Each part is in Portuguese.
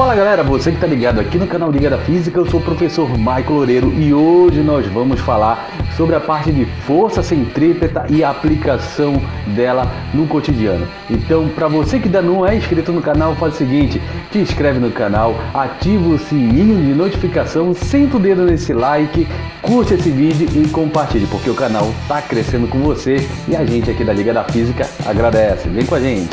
Fala galera, você que está ligado aqui no canal Liga da Física, eu sou o professor Michael Loureiro e hoje nós vamos falar sobre a parte de força centrípeta e a aplicação dela no cotidiano. Então, para você que ainda não é inscrito no canal, faz o seguinte, te inscreve no canal, ativa o sininho de notificação, senta o dedo nesse like, curte esse vídeo e compartilhe, porque o canal está crescendo com você e a gente aqui da Liga da Física agradece. Vem com a gente!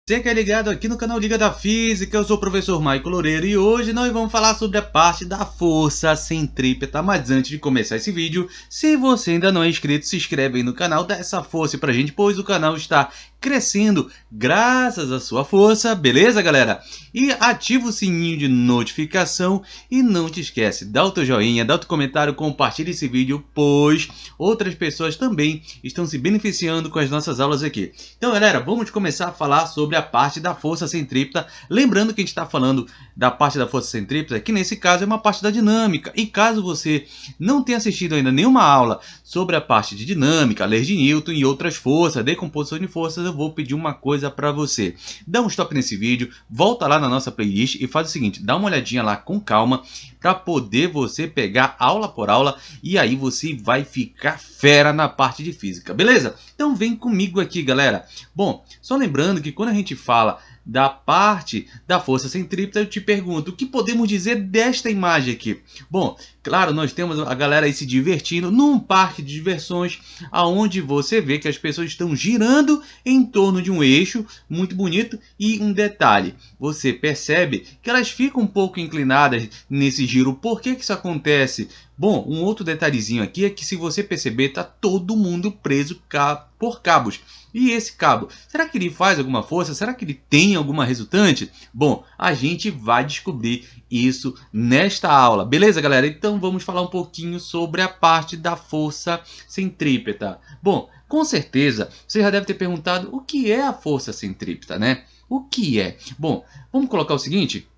Você que é ligado aqui no canal Liga da Física, eu sou o professor Michael Loureiro e hoje nós vamos falar sobre a parte da força centrípeta. Mas antes de começar esse vídeo, se você ainda não é inscrito, se inscreve aí no canal, dá essa força pra gente, pois o canal está crescendo graças à sua força, beleza galera? E ativa o sininho de notificação e não te esquece, dá o teu joinha, dá o teu comentário, compartilha esse vídeo, pois outras pessoas também estão se beneficiando com as nossas aulas aqui. Então galera, vamos começar a falar sobre a parte da força centrípeta, lembrando que a gente está falando da parte da força centrípeta, que nesse caso é uma parte da dinâmica, e caso você não tenha assistido ainda nenhuma aula sobre a parte de dinâmica, leis de Newton e outras forças, decomposição de forças, eu vou pedir uma coisa para você. Dá um stop nesse vídeo, volta lá na nossa playlist e faz o seguinte, dá uma olhadinha lá com calma para poder você pegar aula por aula e aí você vai ficar fera na parte de física, beleza? Então vem comigo aqui galera. Bom, só lembrando que quando a gente fala da parte da força centrípeta, eu te pergunto, o que podemos dizer desta imagem aqui? Bom, claro, nós temos a galera aí se divertindo num parque de diversões, aonde você vê que as pessoas estão girando em torno de um eixo muito bonito e um detalhe, você percebe que elas ficam um pouco inclinadas nesse giro. Por que isso acontece? Bom, um outro detalhezinho aqui é que se você perceber, tá todo mundo preso por cabos. E esse cabo, será que ele faz alguma força? Será que ele tem alguma resultante? Bom, a gente vai descobrir isso nesta aula. Beleza, galera? Então vamos falar um pouquinho sobre a parte da força centrípeta. Bom, com certeza você já deve ter perguntado o que é a força centrípeta, né? O que é? Bom, vamos colocar o seguinte.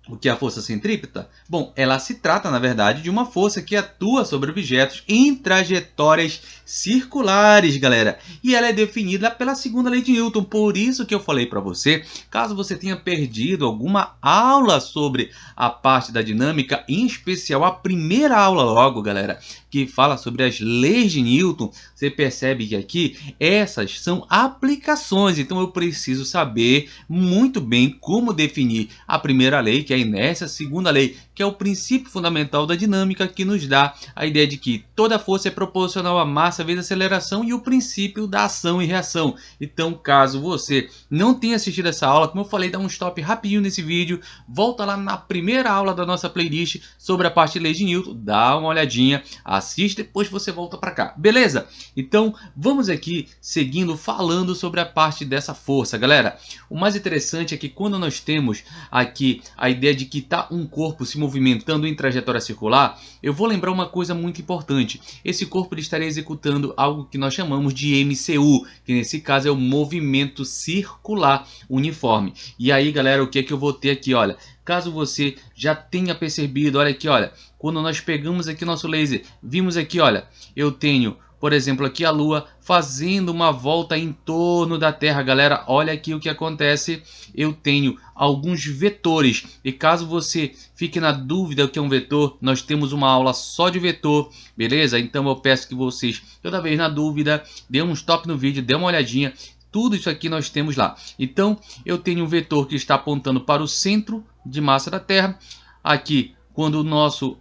O que é a força centrípeta? Bom, ela se trata, na verdade, de uma força que atua sobre objetos em trajetórias circulares, galera. E ela é definida pela segunda lei de Newton. Por isso que eu falei para você, caso você tenha perdido alguma aula sobre a parte da dinâmica, em especial a primeira aula logo, galera, que fala sobre as leis de Newton, você percebe que aqui essas são aplicações. Então eu preciso saber muito bem como definir a primeira lei, que é a inércia, a segunda lei, que é o princípio fundamental da dinâmica, que nos dá a ideia de que toda força é proporcional à massa vezes a aceleração, e o princípio da ação e reação. Então, caso você não tenha assistido essa aula, como eu falei, dá um stop rapidinho nesse vídeo, volta lá na primeira aula da nossa playlist sobre a parte de leis de Newton, dá uma olhadinha, assiste, depois você volta para cá, beleza? Então, vamos aqui seguindo falando sobre a parte dessa força, galera. O mais interessante é que quando nós temos aqui a ideia de que está um corpo se movimentando em trajetória circular, eu vou lembrar uma coisa muito importante. Esse corpo ele estaria executando algo que nós chamamos de MCU, que nesse caso é o movimento circular uniforme. E aí, galera, o que é que eu vou ter aqui? Olha, caso você já tenha percebido, olha aqui, olha, quando nós pegamos aqui nosso laser, vimos aqui, olha, eu tenho, por exemplo, aqui a Lua fazendo uma volta em torno da Terra. Galera, olha aqui o que acontece. Eu tenho alguns vetores. E caso você fique na dúvida o que é um vetor, nós temos uma aula só de vetor, beleza? Então eu peço que vocês, toda vez na dúvida, dê um stop no vídeo, dê uma olhadinha. Tudo isso aqui nós temos lá. Então eu tenho um vetor que está apontando para o centro de massa da Terra. Aqui, quando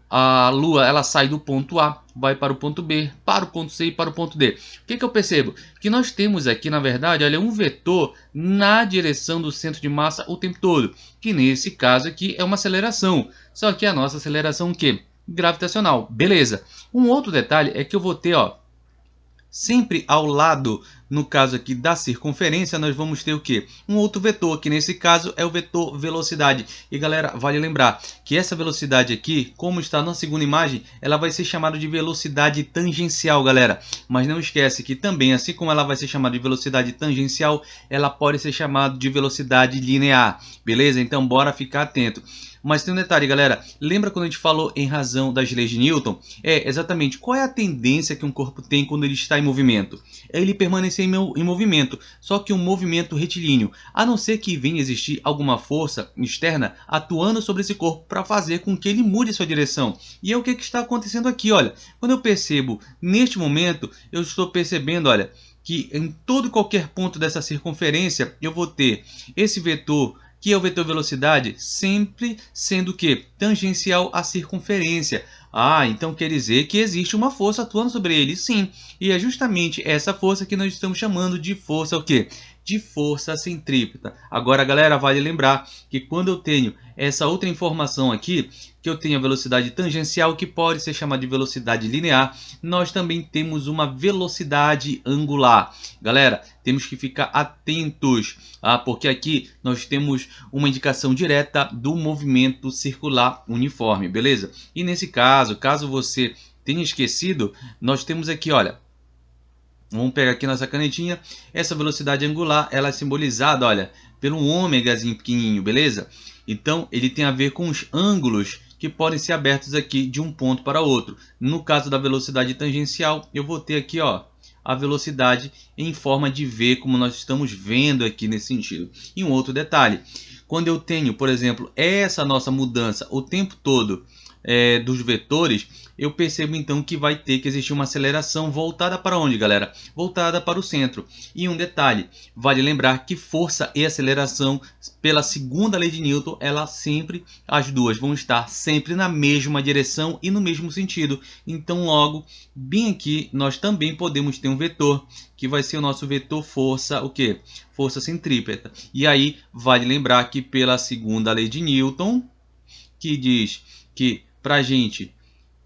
a Lua ela sai do ponto A, vai para o ponto B, para o ponto C e para o ponto D. O que eu percebo? Que nós temos aqui, na verdade, olha, um vetor na direção do centro de massa o tempo todo. Que nesse caso aqui é uma aceleração. Só que a nossa aceleração o quê? Gravitacional. Beleza. Um outro detalhe é que eu vou ter, ó, sempre ao lado no caso aqui da circunferência, nós vamos ter o quê? Um outro vetor, que nesse caso é o vetor velocidade. E galera, vale lembrar que essa velocidade aqui, como está na segunda imagem, ela vai ser chamada de velocidade tangencial, galera. Mas não esquece que também, assim como ela vai ser chamada de velocidade tangencial, ela pode ser chamada de velocidade linear, beleza? Então bora ficar atento. Mas tem um detalhe, galera, lembra quando a gente falou em razão das leis de Newton? Exatamente, qual é a tendência que um corpo tem quando ele está em movimento? É ele permanecer em movimento, só que um movimento retilíneo, a não ser que venha existir alguma força externa atuando sobre esse corpo para fazer com que ele mude sua direção. E é o que está acontecendo aqui, olha, quando eu percebo neste momento, eu estou percebendo, olha, que em todo e qualquer ponto dessa circunferência eu vou ter esse vetor, que é o vetor velocidade, sempre sendo o que? Tangencial à circunferência. Então quer dizer que existe uma força atuando sobre ele, sim. E é justamente essa força que nós estamos chamando de força o quê? De força centrípeta. Agora, galera, vale lembrar que quando eu tenho essa outra informação aqui, que eu tenho a velocidade tangencial, que pode ser chamada de velocidade linear, nós também temos uma velocidade angular. Galera, temos que ficar atentos, porque aqui nós temos uma indicação direta do movimento circular uniforme, beleza? E nesse caso você tenha esquecido, nós temos aqui, olha, vamos pegar aqui nossa canetinha. Essa velocidade angular, ela é simbolizada, olha, pelo ômegazinho pequenininho, beleza? Então, ele tem a ver com os ângulos que podem ser abertos aqui de um ponto para outro. No caso da velocidade tangencial, eu vou ter aqui, ó, a velocidade em forma de V, como nós estamos vendo aqui nesse sentido. E um outro detalhe, quando eu tenho, por exemplo, essa nossa mudança o tempo todo dos vetores, eu percebo então que vai ter que existir uma aceleração voltada para onde, galera? Voltada para o centro. E um detalhe, vale lembrar que força e aceleração, pela segunda lei de Newton, as duas vão estar sempre na mesma direção e no mesmo sentido. Então logo, bem aqui, nós também podemos ter um vetor, que vai ser o nosso vetor força, o quê? Força centrípeta. E aí, vale lembrar que pela segunda lei de Newton, que diz que pra gente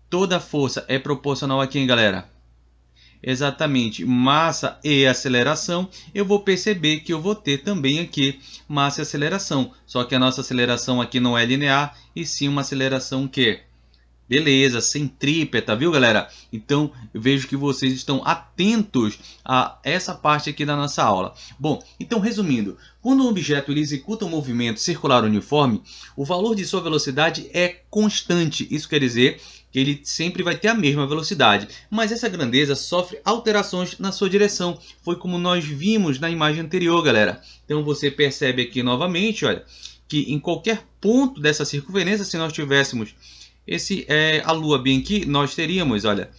toda força é proporcional a quem, galera? Exatamente, massa e aceleração. Eu vou perceber que eu vou ter também aqui massa e aceleração. Só que a nossa aceleração aqui não é linear, e sim uma aceleração que beleza, centrípeta, viu, galera? Então, eu vejo que vocês estão atentos a essa parte aqui da nossa aula. Bom, então, resumindo, quando um objeto ele executa um movimento circular uniforme, o valor de sua velocidade é constante. Isso quer dizer que ele sempre vai ter a mesma velocidade, mas essa grandeza sofre alterações na sua direção. Foi como nós vimos na imagem anterior, galera. Então, você percebe aqui novamente, olha, que em qualquer ponto dessa circunferência, se nós tivéssemos a Lua bem aqui, nós teríamos, olha,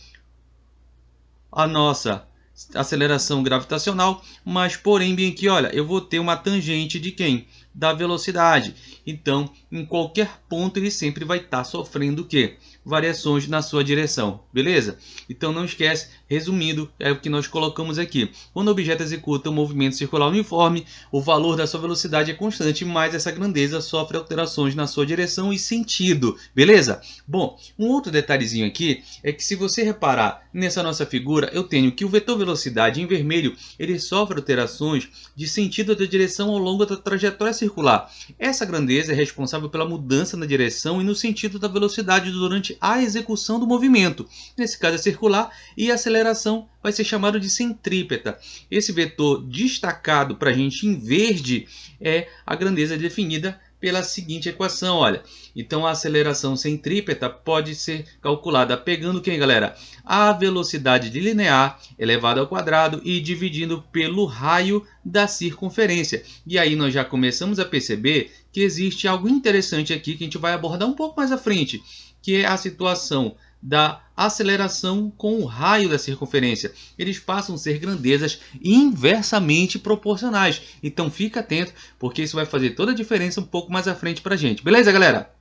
a nossa aceleração gravitacional, mas porém bem aqui, olha, eu vou ter uma tangente de quem? Da velocidade. Então, em qualquer ponto ele sempre vai estar sofrendo o quê? Variações na sua direção, beleza? Então não esquece, resumindo, é o que nós colocamos aqui. Quando o objeto executa um movimento circular uniforme, o valor da sua velocidade é constante, mas essa grandeza sofre alterações na sua direção e sentido, beleza? Bom, um outro detalhezinho aqui é que se você reparar nessa nossa figura, eu tenho que o vetor velocidade em vermelho, ele sofre alterações de sentido da direção ao longo da trajetória circular. Essa grandeza é responsável pela mudança na direção e no sentido da velocidade durante a execução do movimento. Nesse caso é circular, e a aceleração vai ser chamada de centrípeta. Esse vetor destacado para a gente em verde é a grandeza definida pela seguinte equação, olha. Então a aceleração centrípeta pode ser calculada pegando quem, galera? A velocidade de linear elevada ao quadrado e dividindo pelo raio da circunferência. E aí nós já começamos a perceber que existe algo interessante aqui que a gente vai abordar um pouco mais à frente, que é a situação da aceleração com o raio da circunferência. Eles passam a ser grandezas inversamente proporcionais. Então fica atento, porque isso vai fazer toda a diferença um pouco mais à frente para a gente. Beleza, galera?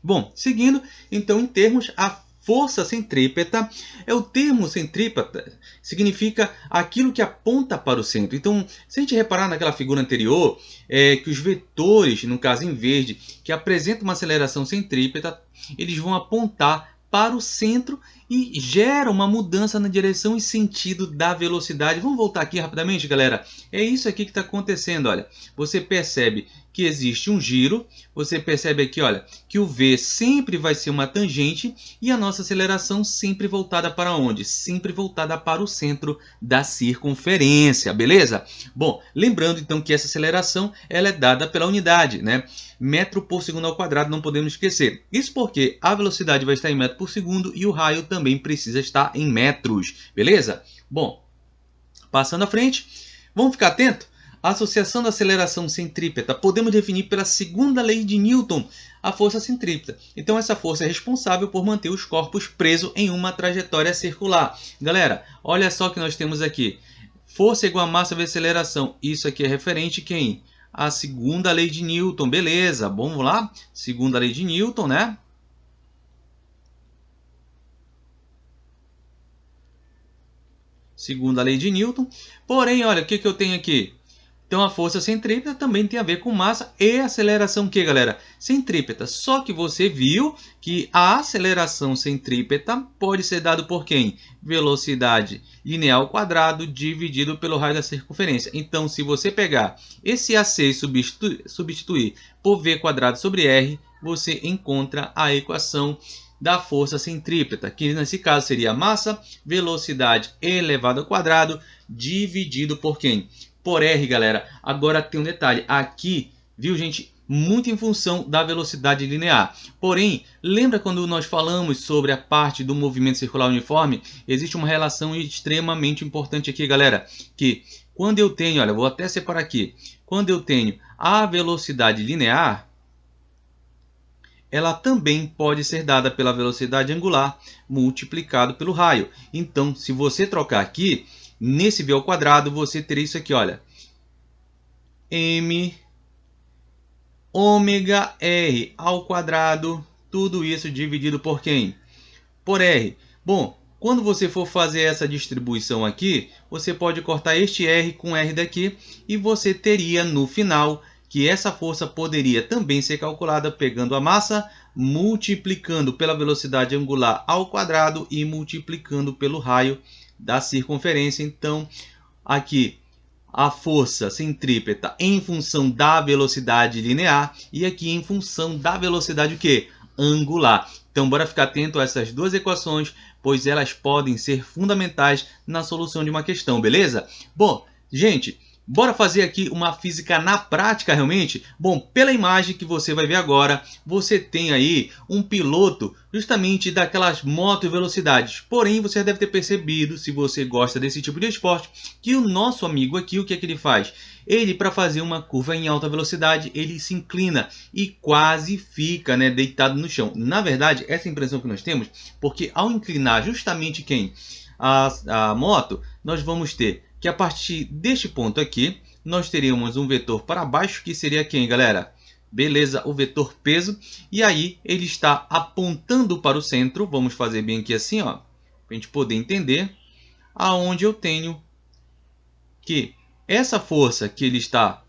Bom, seguindo, então, em termos, a força centrípeta, o termo centrípeta significa aquilo que aponta para o centro. Então, se a gente reparar naquela figura anterior, que os vetores, no caso em verde, que apresentam uma aceleração centrípeta, eles vão apontar para o centro e gera uma mudança na direção e sentido da velocidade. Vamos voltar aqui rapidamente, galera. É isso aqui que está acontecendo, olha. Você percebe que existe um giro, você percebe aqui, olha, que o V sempre vai ser uma tangente e a nossa aceleração sempre voltada para onde? Sempre voltada para o centro da circunferência, beleza? Bom, lembrando então que essa aceleração ela é dada pela unidade, né? Metro por segundo ao quadrado, não podemos esquecer. Isso porque a velocidade vai estar em metro por segundo e o raio também precisa estar em metros, beleza? Bom, passando à frente, vamos ficar atento? A associação da aceleração centrípeta podemos definir pela segunda lei de Newton, a força centrípeta. Então essa força é responsável por manter os corpos presos em uma trajetória circular. Galera, olha só que nós temos aqui. Força igual a massa vezes aceleração. Isso aqui é referente a quem? A segunda lei de Newton. Beleza, vamos lá? Segunda lei de Newton, né? Segunda lei de Newton. Porém, olha, o que eu tenho aqui? Então a força centrípeta também tem a ver com massa e aceleração que, galera? Centrípeta. Só que você viu que a aceleração centrípeta pode ser dado por quem? Velocidade linear ao quadrado dividido pelo raio da circunferência. Então se você pegar esse AC e substituir por V quadrado sobre R, você encontra a equação da força centrípeta, que nesse caso seria massa, velocidade elevado ao quadrado dividido por quem? Por R, galera. Agora tem um detalhe. Aqui, viu, gente? Muito em função da velocidade linear. Porém, lembra quando nós falamos sobre a parte do movimento circular uniforme? Existe uma relação extremamente importante aqui, galera. Que quando eu tenho, olha, vou até separar aqui. Quando eu tenho a velocidade linear, ela também pode ser dada pela velocidade angular multiplicado pelo raio. Então, se você trocar aqui, nesse V ao quadrado, você teria isso aqui, olha. M ômega R ao quadrado, tudo isso dividido por quem? Por R. Bom, quando você for fazer essa distribuição aqui, você pode cortar este R com R daqui e você teria no final que essa força poderia também ser calculada pegando a massa, multiplicando pela velocidade angular ao quadrado e multiplicando pelo raio da circunferência. Então, aqui a força centrípeta em função da velocidade linear e aqui em função da velocidade o quê? Angular. Então, bora ficar atento a essas duas equações, pois elas podem ser fundamentais na solução de uma questão, beleza? Bom, gente, bora fazer aqui uma física na prática realmente? Bom, pela imagem que você vai ver agora, você tem aí um piloto justamente daquelas moto velocidades. Porém, você deve ter percebido, se você gosta desse tipo de esporte, que o nosso amigo aqui, o que é que ele faz? Ele, para fazer uma curva em alta velocidade, ele se inclina e quase fica, né, deitado no chão. Na verdade, essa é a impressão que nós temos, porque ao inclinar justamente quem? A moto, nós vamos ter que a partir deste ponto aqui, nós teríamos um vetor para baixo, que seria quem, galera? Beleza, o vetor peso. E aí, ele está apontando para o centro. Vamos fazer bem aqui assim, ó, para a gente poder entender. Aonde eu tenho que essa força que ele está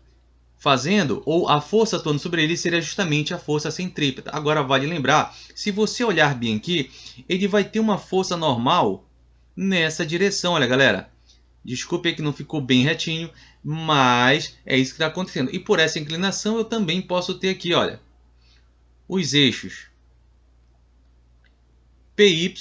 fazendo, ou a força atuando sobre ele, seria justamente a força centrípeta. Agora, vale lembrar, se você olhar bem aqui, ele vai ter uma força normal nessa direção, olha, galera. Desculpe aí que não ficou bem retinho, mas é isso que está acontecendo. E por essa inclinação eu também posso ter aqui, olha, os eixos PY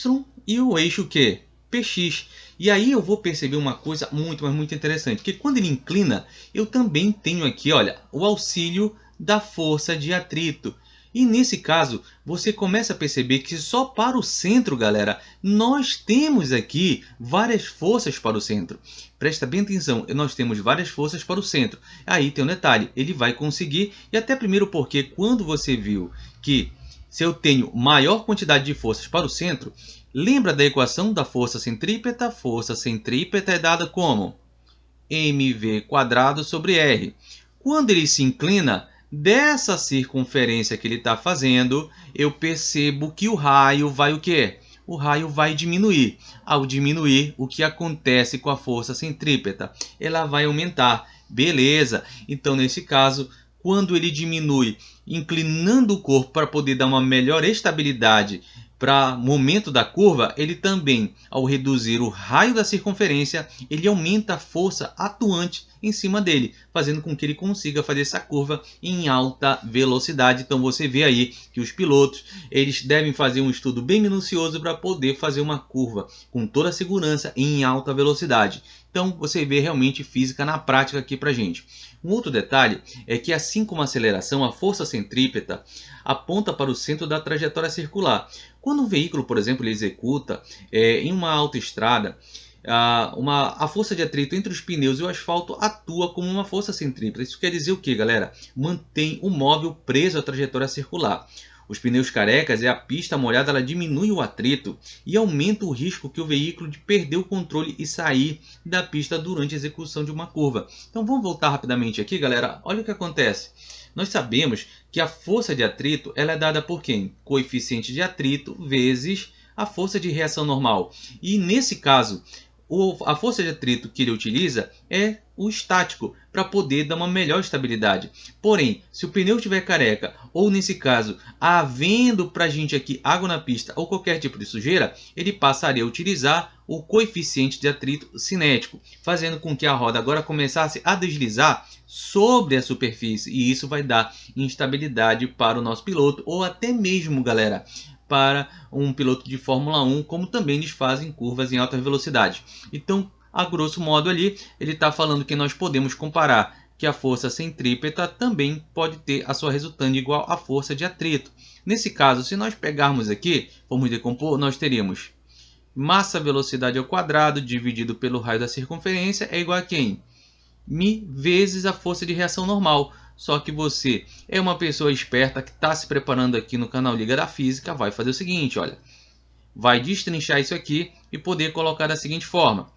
e o eixo Q? PX. E aí eu vou perceber uma coisa muito, mas muito interessante, que quando ele inclina, eu também tenho aqui, olha, o auxílio da força de atrito. E nesse caso, você começa a perceber que só para o centro, galera, nós temos aqui várias forças para o centro. Presta bem atenção, nós temos várias forças para o centro. Aí tem um detalhe, ele vai conseguir, e até primeiro porque quando você viu que se eu tenho maior quantidade de forças para o centro, lembra da equação da força centrípeta? Força centrípeta é dada como mv² sobre r. Quando ele se inclina, dessa circunferência que ele está fazendo, eu percebo que o raio vai o quê? O raio vai diminuir. Ao diminuir, o que acontece com a força centrípeta? Ela vai aumentar. Beleza. Então, nesse caso, quando ele diminui, inclinando o corpo para poder dar uma melhor estabilidade para momento da curva, ele também, ao reduzir o raio da circunferência, ele aumenta a força atuante em cima dele, fazendo com que ele consiga fazer essa curva em alta velocidade. Então você vê aí que os pilotos, eles devem fazer um estudo bem minucioso para poder fazer uma curva com toda a segurança em alta velocidade. Então você vê realmente física na prática aqui pra gente. Um outro detalhe é que, assim como a aceleração, a força centrípeta aponta para o centro da trajetória circular. Quando um veículo, por exemplo, ele executa em uma autoestrada, a força de atrito entre os pneus e o asfalto atua como uma força centrípeta. Isso quer dizer o que, galera? Mantém o móvel preso à trajetória circular. Os pneus carecas e a pista molhada, ela diminui o atrito e aumenta o risco que o veículo de perder o controle e sair da pista durante a execução de uma curva. Então vamos voltar rapidamente aqui, galera. Olha o que acontece. Nós sabemos que a força de atrito ela é dada por quem? Coeficiente de atrito vezes a força de reação normal. E nesse caso, a força de atrito que ele utiliza é o estático, para poder dar uma melhor estabilidade. Porém, se o pneu estiver careca, ou nesse caso, havendo para a gente aqui água na pista ou qualquer tipo de sujeira, ele passaria a utilizar o coeficiente de atrito cinético, fazendo com que a roda agora começasse a deslizar sobre a superfície, e isso vai dar instabilidade para o nosso piloto, ou até mesmo, galera, para um piloto de Fórmula 1, como também eles fazem curvas em alta velocidade. Então, a grosso modo ali, ele está falando que nós podemos comparar que a força centrípeta também pode ter a sua resultante igual à força de atrito. Nesse caso, se nós pegarmos aqui, formos decompor, nós teríamos massa velocidade ao quadrado dividido pelo raio da circunferência é igual a quem? Mi vezes a força de reação normal. Só que você é uma pessoa esperta que está se preparando aqui no canal Liga da Física, vai fazer o seguinte, olha. Vai destrinchar isso aqui e poder colocar da seguinte forma.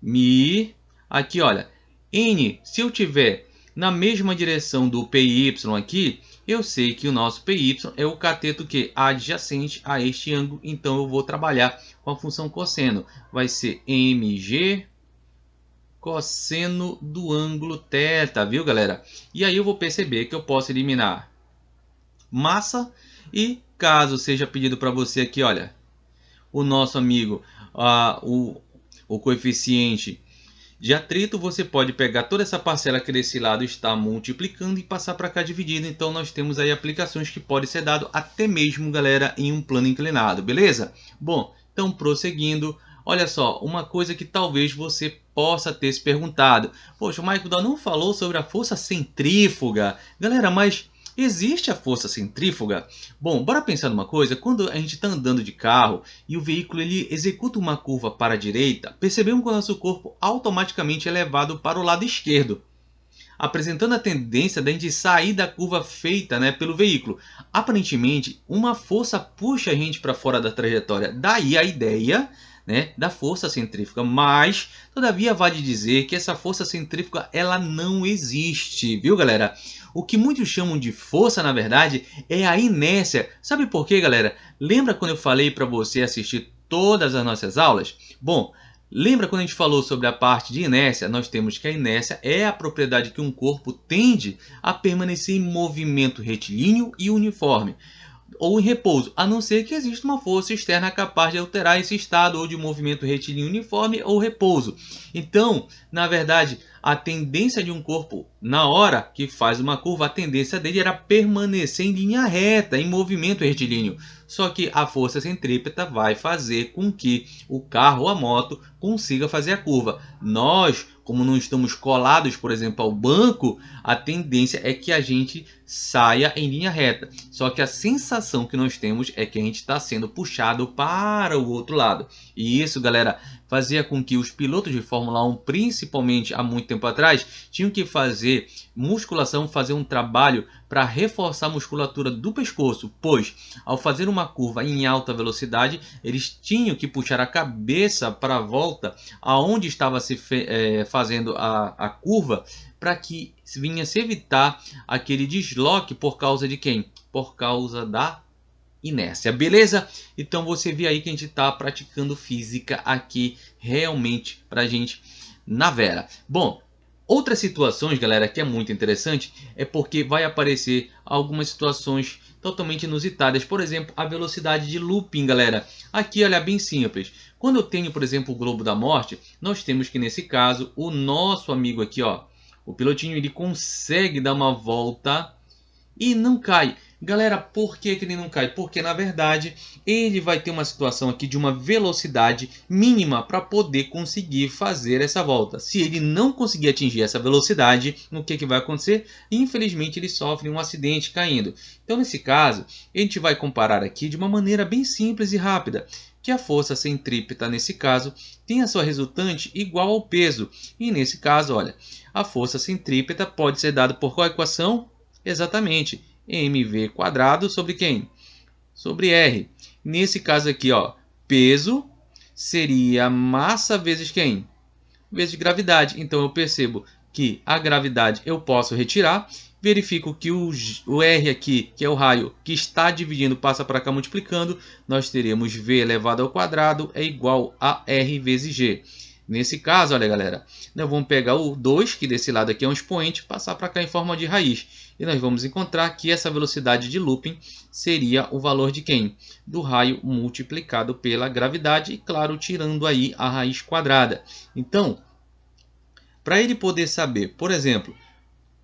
Mi, aqui olha, N, se eu tiver na mesma direção do PY aqui, eu sei que o nosso PY é o cateto que adjacente a este ângulo, então eu vou trabalhar com a função cosseno. Vai ser mg cosseno do ângulo θ, viu, galera? E aí eu vou perceber que eu posso eliminar massa e, caso seja pedido para você aqui, olha, o nosso amigo, o coeficiente de atrito, você pode pegar toda essa parcela que desse lado está multiplicando e passar para cá dividindo. Então nós temos aí aplicações que podem ser dado até mesmo, galera, em um plano inclinado, beleza? Bom, então prosseguindo, olha só, uma coisa que talvez você possa ter se perguntado. Poxa, o Michael não falou sobre a força centrífuga. Galera, mas existe a força centrífuga? Bom, bora pensar numa coisa. Quando a gente está andando de carro e o veículo ele executa uma curva para a direita, percebemos que o nosso corpo automaticamente é levado para o lado esquerdo, apresentando a tendência de a gente sair da curva feita, pelo veículo. Aparentemente, uma força puxa a gente para fora da trajetória. Daí a ideia da força centrífuga, mas todavia vale dizer que essa força centrífuga ela não existe, viu, galera? O que muitos chamam de força, na verdade, é a inércia. Sabe por quê, galera? Lembra quando eu falei para você assistir todas as nossas aulas? Bom, lembra quando a gente falou sobre a parte de inércia? Nós temos que a inércia é a propriedade que um corpo tende a permanecer em movimento retilíneo e uniforme, ou em repouso, a não ser que exista uma força externa capaz de alterar esse estado ou de movimento retilíneo uniforme ou repouso. Então, na verdade, a tendência de um corpo, na hora que faz uma curva, a tendência dele era permanecer em linha reta, em movimento retilíneo. Só que a força centrípeta vai fazer com que o carro ou a moto consiga fazer a curva. Nós, como não estamos colados, por exemplo, ao banco, a tendência é que a gente saia em linha reta. Só que a sensação que nós temos é que a gente está sendo puxado para o outro lado. E isso, galera, fazia com que os pilotos de Fórmula 1, principalmente há muito tempo atrás, tinham que fazer musculação, fazer um trabalho para reforçar a musculatura do pescoço, pois ao fazer uma curva em alta velocidade, eles tinham que puxar a cabeça para a volta aonde estava se fazendo a curva, para que vinha se evitar aquele desloque por causa de quem? Por causa da inércia, beleza? Então você vê aí que a gente está praticando física aqui realmente pra gente na vera. Bom, Outras situações, galera, que é muito interessante, é porque vai aparecer algumas situações totalmente inusitadas. Por exemplo, a velocidade de looping, galera. Aqui, olha, bem simples. Quando eu tenho, por exemplo, o Globo da Morte, nós temos que, nesse caso, o nosso amigo aqui, ó, o pilotinho, ele consegue dar uma volta e não cai. Galera, por que ele não cai? Porque na verdade ele vai ter uma situação aqui de uma velocidade mínima para poder conseguir fazer essa volta. Se ele não conseguir atingir essa velocidade, o que vai acontecer? Infelizmente ele sofre um acidente caindo. Então nesse caso, a gente vai comparar aqui de uma maneira bem simples e rápida. Que a força centrípeta nesse caso tem a sua resultante igual ao peso. E nesse caso, olha, a força centrípeta pode ser dada por qual equação? Exatamente, mv² sobre quem? Sobre R. Nesse caso aqui, ó, peso seria massa vezes quem? Vezes gravidade. Então eu percebo que a gravidade eu posso retirar. Verifico que o R aqui, que é o raio que está dividindo, passa para cá multiplicando. Nós teremos V elevado ao quadrado é igual a R vezes G. Nesse caso, olha galera, nós vamos pegar o 2, que desse lado aqui é um expoente, passar para cá em forma de raiz. E nós vamos encontrar que essa velocidade de looping seria o valor de quem? Do raio multiplicado pela gravidade e, claro, tirando aí a raiz quadrada. Então, para ele poder saber, por exemplo,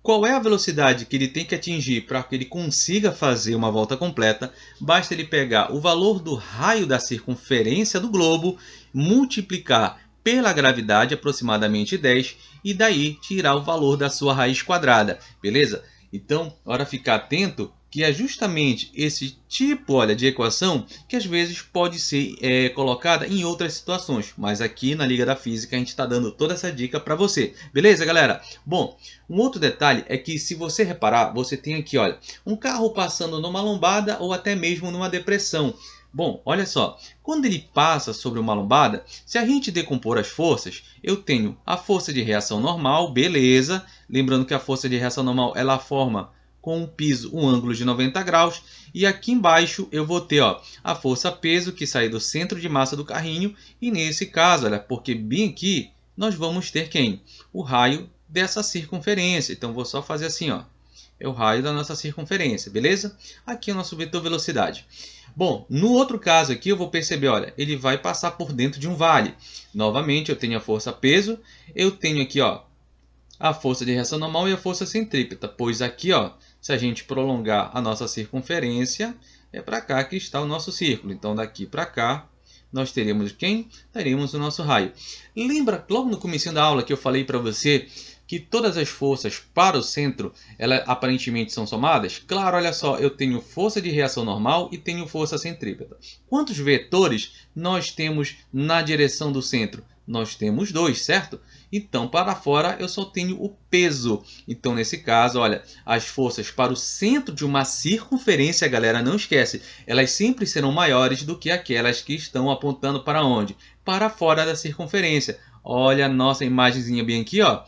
qual é a velocidade que ele tem que atingir para que ele consiga fazer uma volta completa, basta ele pegar o valor do raio da circunferência do globo, multiplicar pela gravidade, aproximadamente 10, e daí tirar o valor da sua raiz quadrada, beleza? Então, hora ficar atento que é justamente esse tipo, olha, de equação que às vezes pode ser colocada em outras situações, mas aqui na Liga da Física a gente está dando toda essa dica para você, beleza, galera? Bom, um outro detalhe é que se você reparar, você tem aqui, olha, um carro passando numa lombada ou até mesmo numa depressão. Bom, olha só, quando ele passa sobre uma lombada, se a gente decompor as forças, eu tenho a força de reação normal, beleza. Lembrando que a força de reação normal, ela forma com o piso um ângulo de 90 graus. E aqui embaixo eu vou ter, ó, a força peso que sai do centro de massa do carrinho. E nesse caso, olha, porque bem aqui nós vamos ter quem? O raio dessa circunferência. Então vou só fazer assim, ó. É o raio da nossa circunferência, beleza? Aqui é o nosso vetor velocidade. Bom, no outro caso aqui eu vou perceber, olha, ele vai passar por dentro de um vale. Novamente eu tenho a força peso, eu tenho aqui, ó, a força de reação normal e a força centrípeta. Pois aqui, ó, se a gente prolongar a nossa circunferência, é para cá que está o nosso círculo. Então daqui para cá nós teremos quem? Teremos o nosso raio. Lembra logo no começo da aula que eu falei para você que todas as forças para o centro, elas aparentemente são somadas? Claro, olha só, eu tenho força de reação normal e tenho força centrípeta. Quantos vetores nós temos na direção do centro? Nós temos 2, certo? Então, para fora, eu só tenho o peso. Então, nesse caso, olha, as forças para o centro de uma circunferência, galera, não esquece, elas sempre serão maiores do que aquelas que estão apontando para onde? Para fora da circunferência. Olha a nossa imagenzinha bem aqui, ó.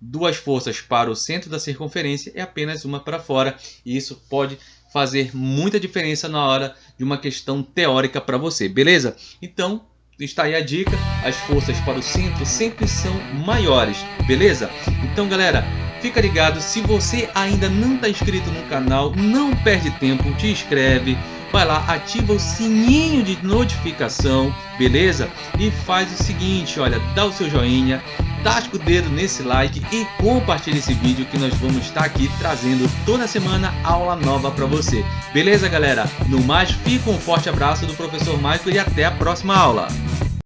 2 forças para o centro da circunferência e apenas uma para fora. E isso pode fazer muita diferença na hora de uma questão teórica para você, beleza? Então, está aí a dica. As forças para o centro sempre são maiores, beleza? Então, galera, fica ligado. Se você ainda não está inscrito no canal, não perde tempo, te inscreve. Vai lá, ativa o sininho de notificação, beleza? E faz o seguinte, olha, dá o seu joinha, tasca o dedo nesse like e compartilha esse vídeo que nós vamos estar aqui trazendo toda semana aula nova para você. Beleza, galera? No mais, fica um forte abraço do professor Michael e até a próxima aula.